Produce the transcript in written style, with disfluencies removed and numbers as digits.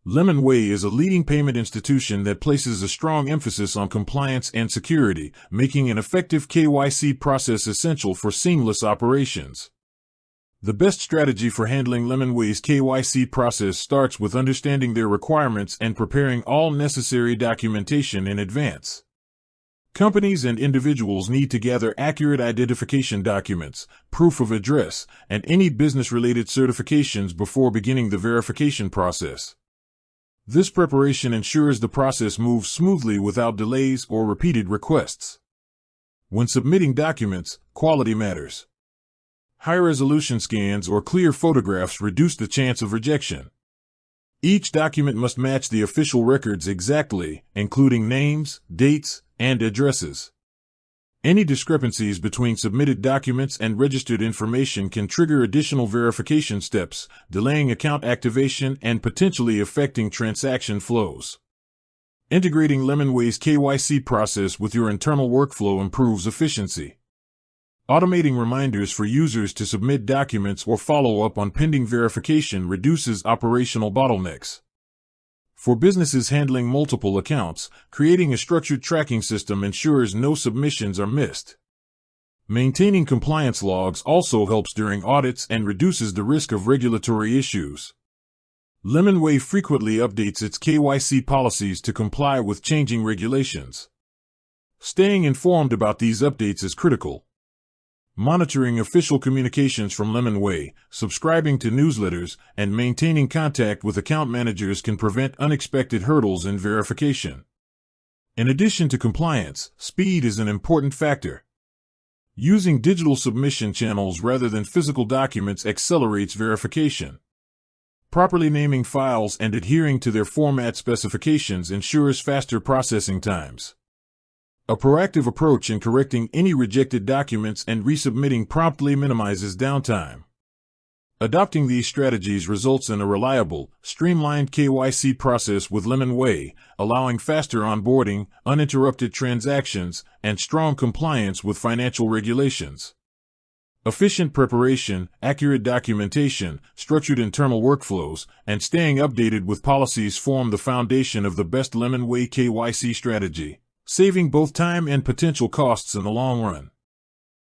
lemonway is a leading payment institution that places a strong emphasis on compliance and security, making an effective KYC process essential for seamless operations. The best strategy for handling lemonway's KYC process starts with understanding their requirements and preparing all necessary documentation in advance. Companies and individuals need to gather accurate identification documents, proof of address, and any business-related certifications before beginning the verification process. This preparation ensures the process moves smoothly without delays or repeated requests. When submitting documents, quality matters. High-resolution scans or clear photographs reduce the chance of rejection. Each document must match the official records exactly, including names, dates, and addresses. Any discrepancies between submitted documents and registered information can trigger additional verification steps, delaying account activation and potentially affecting transaction flows. Integrating lemonway's KYC process with your internal workflow improves efficiency. Automating reminders for users to submit documents or follow up on pending verification reduces operational bottlenecks. For businesses handling multiple accounts, creating a structured tracking system ensures no submissions are missed. Maintaining compliance logs also helps during audits and reduces the risk of regulatory issues. Lemonway frequently updates its KYC policies to comply with changing regulations. Staying informed about these updates is critical. Monitoring official communications from lemonway, subscribing to newsletters, and maintaining contact with account managers can prevent unexpected hurdles in verification. In addition to compliance, speed is an important factor. Using digital submission channels rather than physical documents accelerates verification. Properly naming files and adhering to their format specifications ensures faster processing times. A proactive approach in correcting any rejected documents and resubmitting promptly minimizes downtime. Adopting these strategies results in a reliable, streamlined KYC process with lemonway, allowing faster onboarding, uninterrupted transactions, and strong compliance with financial regulations. Efficient preparation, accurate documentation, structured internal workflows, and staying updated with policies form the foundation of the best lemonway KYC strategy, saving both time and potential costs in the long run.